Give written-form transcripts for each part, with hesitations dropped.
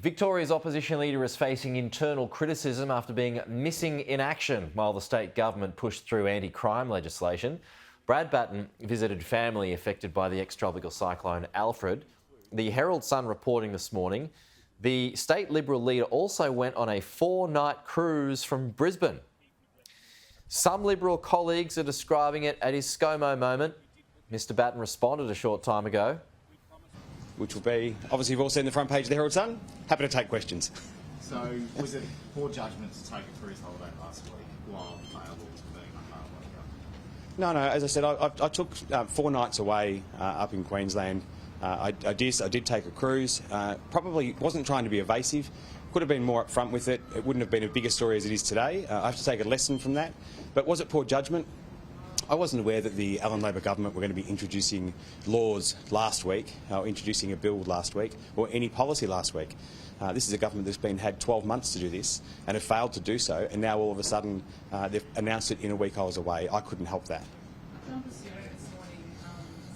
Victoria's opposition leader is facing internal criticism after being missing in action while the state government pushed through anti-crime legislation. Brad Battin visited family affected by the ex-tropical cyclone Alfred. The Herald Sun reporting this morning, the state Liberal leader also went on a 4-night cruise from Brisbane. Some Liberal colleagues are describing it as his ScoMo moment. Mr Battin responded a short time ago. Which will be, obviously you've all seen the front page of the Herald Sun. Happy to take questions. So, was it poor judgment to take a cruise holiday last week while bail was being unveiled? No, as I said, I took 4 nights away up in Queensland. I did take a cruise. Probably wasn't trying to be evasive. Could have been more upfront with it. It wouldn't have been a bigger story as it is today. I have to take a lesson from that. But was it poor judgment? I wasn't aware that the Allen Labor government were going to be introducing laws last week, or introducing a bill last week, or any policy last week. This is a government that's had 12 months to do this and have failed to do so, and now all of a sudden they've announced it in a week I was away. I couldn't help that. John this morning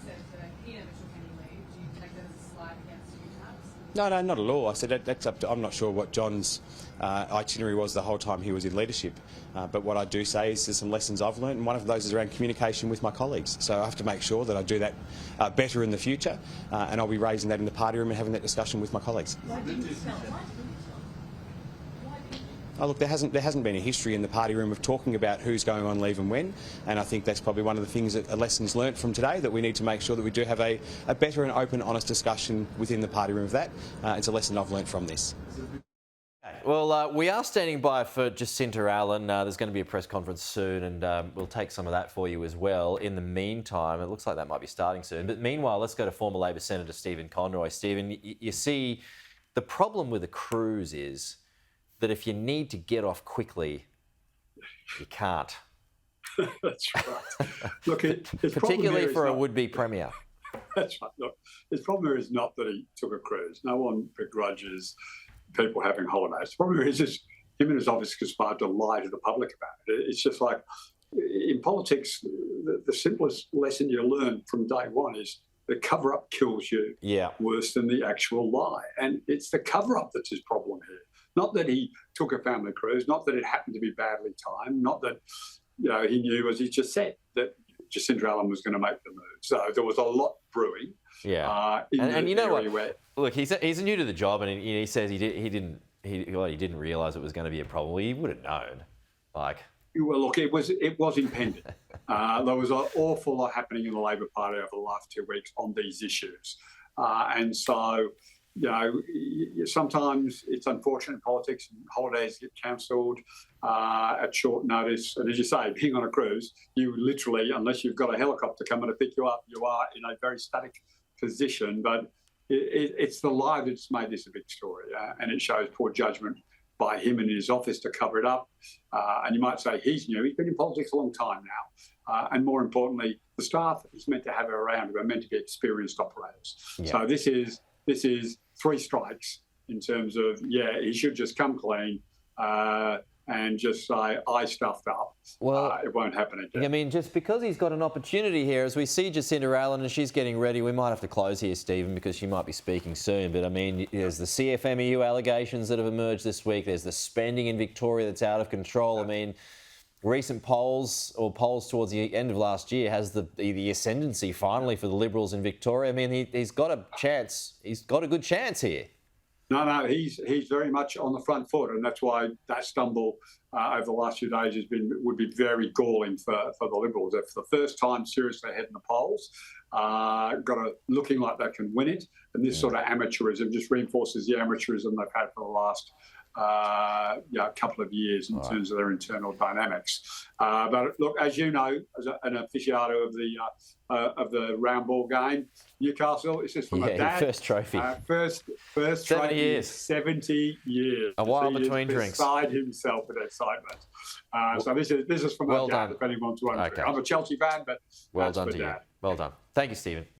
said that he never took any leave. Do you take that as a slight against you, perhaps? No, not at all. I said that's up to. I'm not sure what John's itinerary was the whole time he was in leadership. But what I do say is there's some lessons I've learned, and one of those is around communication with my colleagues. So I have to make sure that I do that better in the future, and I'll be raising that in the party room and having that discussion with my colleagues. Why didn't you tell? Why didn't you Oh, look, there hasn't been a history in the party room of talking about who's going on leave and when, and I think that's probably one of the things that lessons learnt from today, that we need to make sure that we do have a better and open, honest discussion within the party room of that. It's a lesson I've learnt from this. Well, we are standing by for Jacinta Allen. There's going to be a press conference soon, and we'll take some of that for you as well. In the meantime, it looks like that might be starting soon. But meanwhile, let's go to former Labor Senator Stephen Conroy. Stephen, you see, the problem with a cruise is that if you need to get off quickly, you can't. That's right. Look, particularly for a would-be premier. That's right. Look, his problem is not that he took a cruise. No one begrudges people having holidays. The problem is just him and his office conspired to lie to the public about it. It's just like, in politics, the simplest lesson you learn from day one is the cover-up kills you worse than the actual lie. And it's the cover-up that's his problem here. Not that he took a family cruise, not that it happened to be badly timed, not that he knew, as he just said, that Jacinta Allen was going to make the move. So there was a lot brewing. Yeah, and you know what? Look, he's new to the job, and he says he didn't realise it was going to be a problem. Well, he would have known. Well, look, it was impending. There was an awful lot happening in the Labor Party over the last 2 weeks on these issues, and so. Sometimes it's unfortunate in politics. Holidays get cancelled at short notice. And as you say, being on a cruise, you literally, unless you've got a helicopter coming to pick you up, you are in a very static position. But it's the lie that's made this a big story. And it shows poor judgment by him and his office to cover it up. And you might say he's new. He's been in politics a long time now. And more importantly, the staff he's meant to have around are meant to be experienced operators. Yeah. So this is 3 strikes in terms of, he should just come clean and just say, I stuffed up. Well, it won't happen again. I mean, just because he's got an opportunity here, as we see Jacinta Allen and she's getting ready, we might have to close here, Stephen, because she might be speaking soon. But I mean, there's the CFMEU allegations that have emerged this week. There's the spending in Victoria that's out of control. I mean, recent polls towards the end of last year has the ascendancy finally for the Liberals in Victoria. I mean, he's got a chance. He's got a good chance here. No, he's very much on the front foot, and that's why that stumble over the last few days would be very galling for the Liberals. They're for the first time seriously ahead in the polls, looking like they can win it, and this sort of amateurism just reinforces the amateurism they've had for the last couple of years in terms of their internal dynamics. But look, as you know, as an aficionado of the round ball game, Newcastle, it's just from a dad. First trophy. First 70 trophy years. 70 years. A while between drinks. Beside himself with excitement. So this is from a dad, if anyone's wondering. Okay. I'm a Chelsea fan, but well done to you. Well done. Thank you, Stephen.